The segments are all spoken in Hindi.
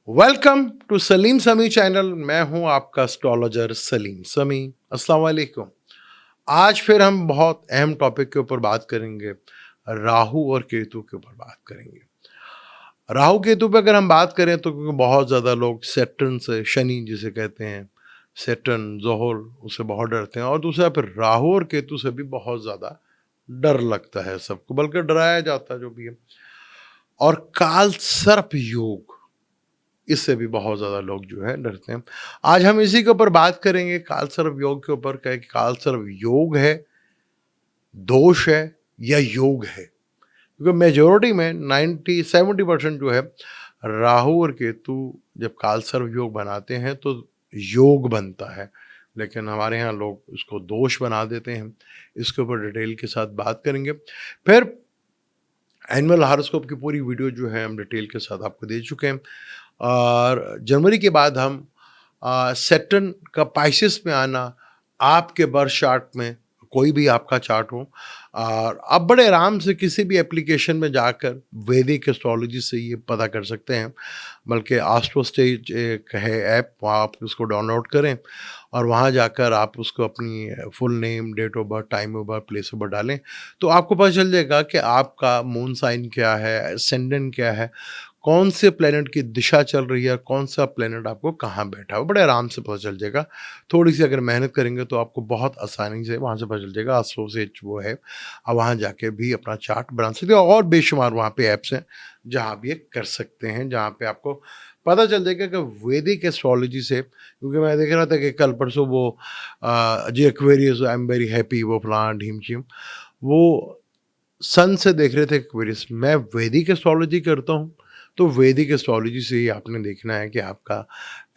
वेलकम टू सलीम समी चैनल। मैं हूं आपका एस्ट्रोलॉजर सलीम समी। अस्सलाम वालेकुम। आज फिर हम बहुत अहम टॉपिक के ऊपर बात करेंगे। राहु और केतु के ऊपर बात करेंगे। राहु केतु पे अगर हम बात करें तो क्योंकि बहुत ज़्यादा लोग सैटर्न से, शनि जिसे कहते हैं, सैटर्न जोहल, उससे बहुत डरते हैं। और दूसरा फिर राहु और केतु से भी बहुत ज़्यादा डर लगता है सबको, बल्कि डराया जाता है जो भी है। और काल सर्प योग, इससे भी बहुत ज़्यादा लोग जो है डरते हैं। आज हम इसी के ऊपर बात करेंगे, कालसर्प योग के ऊपर। क्या कालसर्प योग है, दोष है या योग है? क्योंकि मेजोरिटी में 90-70% जो है, राहु और केतु जब कालसर्प योग बनाते हैं तो योग बनता है, लेकिन हमारे यहाँ लोग इसको दोष बना देते हैं। इसके ऊपर डिटेल के साथ बात करेंगे। फिर एनुअल हॉरोस्कोप की पूरी वीडियो जो है हम डिटेल के साथ आपको दे चुके हैं। और जनवरी के बाद हम सैटर्न का पाइसेस में आना, आपके बर्थ चार्ट में कोई भी आपका चार्ट हो, और आप बड़े आराम से किसी भी एप्लीकेशन में जाकर वैदिक एस्ट्रोलॉजी से ये पता कर सकते हैं। बल्कि एस्ट्रो स्टेज एक है ऐप, वहाँ आप उसको डाउनलोड करें और वहाँ जाकर आप उसको अपनी full name, date of birth, time of birth, place of birth डालें, तो आपको पता चल जाएगा कि आपका मून साइन क्या है, असेंडेंट क्या है, कौन से प्लेनेट की दिशा चल रही है, कौन सा प्लेनेट आपको कहाँ बैठा है, बड़े आराम से पता चल जाएगा। थोड़ी सी अगर मेहनत करेंगे तो आपको बहुत आसानी से वहाँ से पता चल जाएगा। एस्ट्रो से वो है, आप वहाँ जाके भी अपना चार्ट बना सकते हो। और बेशुमार वहाँ पे ऐप्स हैं जहाँ आप ये कर सकते हैं, जहाँ पे आपको पता चल जाएगा कि वैदिक एस्ट्रोलॉजी से। क्योंकि मैं देख रहा था कि कल परसों वो जी Aquarius, I am very happy, वो प्लान ढीम चीम, वो सन से देख रहे थे एक्वेरियस। मैं वैदिक एस्ट्रोलॉजी करता हूँ, तो वैदिक एस्ट्रोलॉजी से ही आपने देखना है कि आपका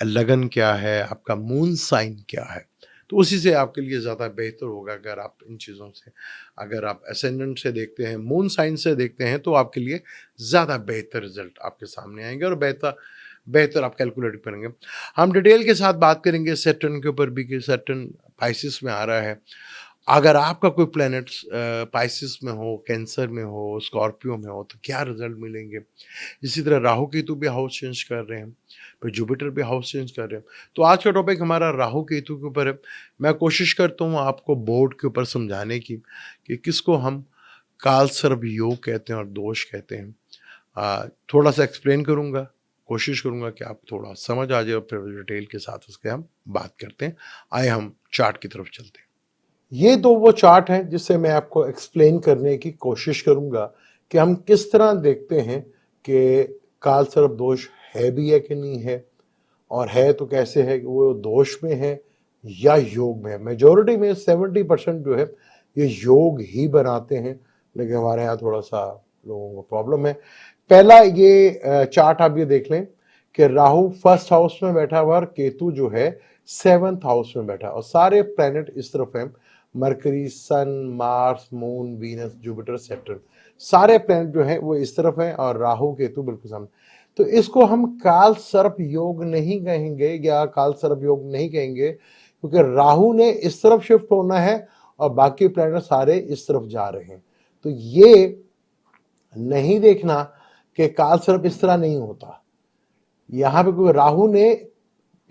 लगन क्या है, आपका मून साइन क्या है। तो उसी से आपके लिए ज़्यादा बेहतर होगा। अगर आप इन चीज़ों से, अगर आप असेंडेंट से देखते हैं, मून साइन से देखते हैं, तो आपके लिए ज़्यादा बेहतर रिजल्ट आपके सामने आएंगे और बेहतर बेहतर आप कैलकुलेट करेंगे। हम डिटेल के साथ बात करेंगे सैटर्न के ऊपर भी कि सैटर्न पाइसिस में आ रहा है। अगर आपका कोई प्लैनेट पाइसिस में हो, कैंसर में हो, स्कॉर्पियो में हो, तो क्या रिजल्ट मिलेंगे। इसी तरह राहु केतु भी हाउस चेंज कर रहे हैं, फिर जुपिटर भी हाउस चेंज कर रहे हैं। तो आज का टॉपिक हमारा राहु केतु के ऊपर है। मैं कोशिश करता हूँ आपको बोर्ड के ऊपर समझाने की कि किसको हम कालसर्प योग कहते हैं और दोष कहते हैं। थोड़ा सा एक्सप्लेन करूँगा, कोशिश करूँगा कि आप थोड़ा समझ आ जाए और फिर डिटेल के साथ उसके हम बात करते हैं। आए हम चार्ट की तरफ चलते हैं। ये दो वो चार्ट हैं जिससे मैं आपको एक्सप्लेन करने की कोशिश करूंगा कि हम किस तरह देखते हैं कि कालसर्प दोष है भी है कि नहीं है, और है तो कैसे है कि वो दोष में है या योग में है। मेजोरिटी में 70% जो है ये योग ही बनाते हैं, लेकिन हमारे यहाँ थोड़ा सा लोगों को प्रॉब्लम है। पहला ये चार्ट आप ये देख लें कि राहु फर्स्ट हाउस में बैठा हुआ और केतु जो है 7th हाउस में बैठा, और सारे प्लैनेट इस तरफ हैं। Mercury, sun, Mars, moon, Venus, Jupiter, Saturn, सारे प्लैनेट जो हैं वो इस तरफ हैं और राहु केतु बिल्कुल सामने। तो इसको हम काल सर्प योग नहीं कहेंगे या काल सर्प योग नहीं कहेंगे, क्योंकि राहु ने इस तरफ शिफ्ट होना है और बाकी प्लैनेट सारे इस तरफ जा रहे हैं। तो ये नहीं देखना कि काल सर्प इस तरह नहीं होता। यहां पे कोई राहु ने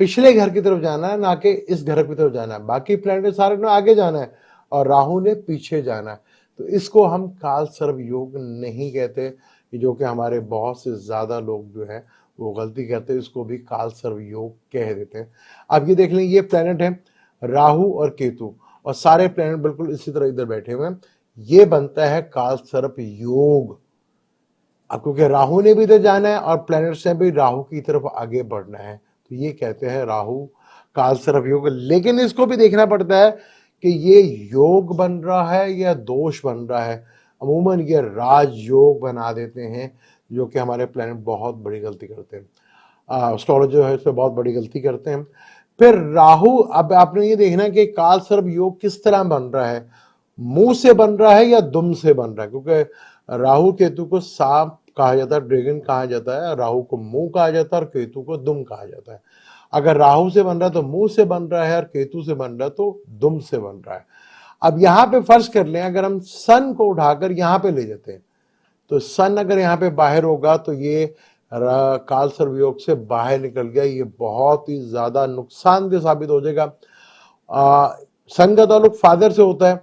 पिछले घर की तरफ जाना है, ना कि इस घर की तरफ जाना है। बाकी प्लैनेट सारे ने आगे जाना है और राहु ने पीछे जाना है। तो इसको हम काल सर्प योग नहीं कहते, जो कि हमारे बहुत से ज्यादा लोग जो है वो गलती करते हैं, इसको भी काल सर्प योग कह देते हैं। अब ये देख लें, ये प्लैनेट है राहु और केतु, और सारे प्लैनेट बिल्कुल इसी तरह इधर बैठे हुए हैं। ये बनता है काल सर्प योग। अब क्योंकि राहु ने भी इधर जाना है और प्लैनेट्स ने भी राहु की तरफ आगे बढ़ना है, तो ये कहते हैं राहु कालसर्प योग। लेकिन इसको भी देखना पड़ता है कि ये योग बन रहा है या दोष बन रहा है। अमूमन ये राजयोग बना देते हैं, जो कि हमारे प्लैनेट बहुत बड़ी गलती करते हैं। एस्ट्रोलॉजर है इसमें बहुत बड़ी गलती करते हैं। फिर राहु, अब आपने ये देखना कि कालसर्प योग किस तरह बन रहा है, मुंह से बन रहा है या दुम से बन रहा है। क्योंकि राहु केतु को सांप कहा जाता है, ड्रैगन कहा जाता है, राहु को मुंह कहा जाता है और केतु को दुम कहा जाता है। अगर राहु से बन रहा है तो मुंह से बन रहा है, और केतु से बन रहा है तो दुम से बन रहा है। अब यहां पे फर्ज कर लें, अगर हम सन को उठाकर यहां पे ले जाते हैं, तो सन अगर यहाँ पे बाहर होगा तो ये काल सर्वयोग से बाहर निकल गया, ये बहुत ही ज्यादा नुकसानदेह साबित हो जाएगा। सन का ताल्लुक फादर से होता है,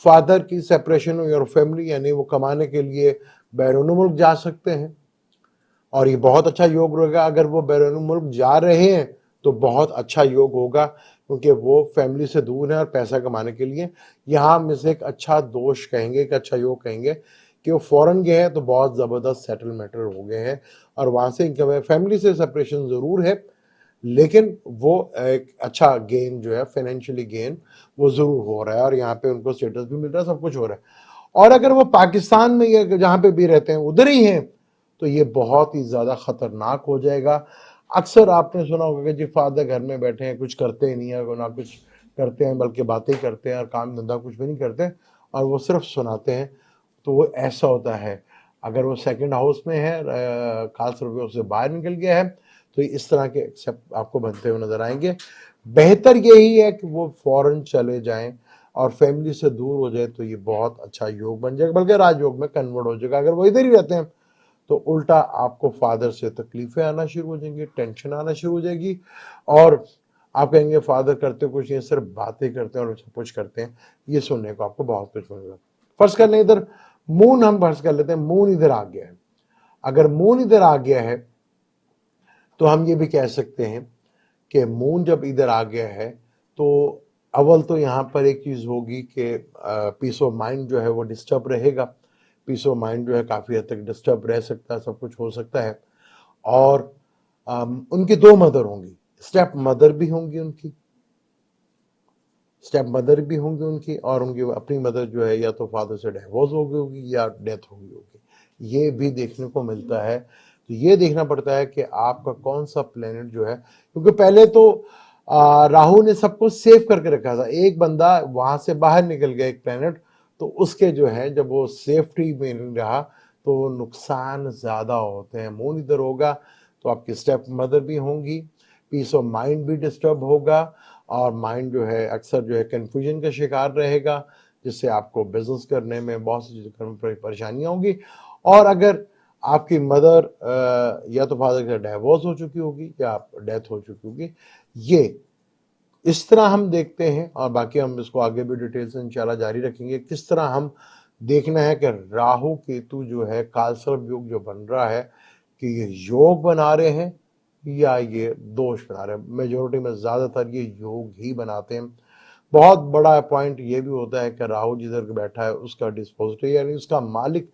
फादर की सेपरेशन हुई और फैमिली, यानी वो कमाने के लिए बैरून मुल्क जा सकते हैं और ये बहुत अच्छा योग रहेगा। अगर वो बैरून मुल्क जा रहे हैं तो बहुत अच्छा योग होगा, क्योंकि वो फैमिली से दूर है और पैसा कमाने के लिए। यहाँ हम इसे एक अच्छा दोष कहेंगे, एक अच्छा योग कहेंगे कि वो फॉरेन गए हैं तो बहुत ज़बरदस्त सेटल मैटर हो गए हैं और वहाँ से इनकम है। फैमिली से सेपरेशन ज़रूर है, लेकिन वो एक अच्छा गेन जो है, फाइनेंशियली गेन वो ज़रूर हो रहा है और यहाँ पे उनको स्टेटस भी मिल रहा है, सब कुछ हो रहा है। और अगर वो पाकिस्तान में या जहाँ पे भी रहते हैं उधर ही हैं तो ये बहुत ही ज़्यादा ख़तरनाक हो जाएगा। अक्सर आपने सुना होगा कि जी फादर घर में बैठे हैं, कुछ करते ही नहीं है, ना कुछ करते हैं बल्कि बातें करते हैं और काम धंधा कुछ भी नहीं करते और वो सिर्फ सुनाते हैं। तो वो ऐसा होता है। अगर वो सेकंड हाउस में है, खास तौर से बाहर निकल गया है, तो इस तरह के एक्सेप्ट आपको बनते हुए नजर आएंगे। बेहतर यही है कि वो फौरन चले जाएं और फैमिली से दूर हो जाए, तो ये बहुत अच्छा योग बन जाएगा, बल्कि राजयोग में कन्वर्ट हो जाएगा। अगर वो इधर ही रहते हैं तो उल्टा आपको फादर से तकलीफें आना शुरू हो जाएंगी, टेंशन आना शुरू हो जाएगी और आप कहेंगे फादर करते कुछ नहीं, सिर्फ बातें करते हैं और सब कुछ करते हैं। ये सुनने को आपको बहुत कुछ मिलेगा। फर्ज कर लें इधर मून, हम फर्ज कर लेते हैं मून इधर आ गया है। अगर मून इधर आ गया है तो हम ये भी कह सकते हैं कि मून जब इधर आ गया है तो अव्वल तो यहाँ पर एक चीज होगी कि पीस ऑफ माइंड जो है वो डिस्टर्ब रहेगा। पीस ऑफ माइंड जो है काफी हद तक डिस्टर्ब रह सकता है, सब कुछ हो सकता है। और उनकी दो मदर होंगी, स्टेप मदर भी होंगी उनकी, स्टेप मदर भी होंगी उनकी, और उनकी अपनी मदर जो है या तो फादर से डिवोर्स हो गई होगी या डेथ हो गई होगी। ये भी देखने को मिलता है। तो ये देखना पड़ता है कि आपका कौन सा प्लेनेट जो है, क्योंकि पहले तो राहु ने सबको सेव करके रखा था। एक बंदा वहां से बाहर निकल गया, एक प्लेनेट, तो उसके जो है जब वो सेफ्टी में नहीं रहा तो नुकसान ज्यादा होते हैं। मून इधर होगा तो आपकी स्टेप मदर भी होंगी, पीस ऑफ माइंड भी डिस्टर्ब होगा और माइंड जो है अक्सर जो है कंफ्यूजन का शिकार रहेगा, जिससे आपको बिजनेस करने में बहुत सी चीजें करने में परेशानियां होंगी। और अगर आपकी मदर या तो फादर का डिवोर्स हो चुकी होगी या डेथ हो चुकी होगी, ये इस तरह हम देखते हैं। और बाकी हम इसको आगे भी डिटेल से इंशाल्लाह जारी रखेंगे, किस तरह हम देखना है कि राहु केतु जो है कालसर्प योग जो बन रहा है कि ये योग बना रहे हैं या ये दोष बना रहे हैं। मेजोरिटी में ज्यादातर ये योग ही बनाते हैं। बहुत बड़ा पॉइंट ये भी होता है कि राहु जिधर बैठा है उसका डिस्पोजिटर यानी उसका मालिक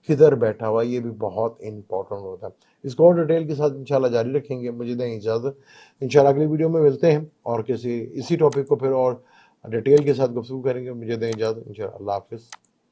किधर बैठा हुआ है, ये भी बहुत इंपॉर्टेंट होता है। इसको और डिटेल के साथ इंशाल्लाह जारी रखेंगे। मुझे दें इजाजत, इंशाल्लाह अगली वीडियो में मिलते हैं और किसी इसी टॉपिक को फिर और डिटेल के साथ गुफ्तगू करेंगे। मुझे दें इजाजत, इंशाल्लाह। अल्लाह हाफिज।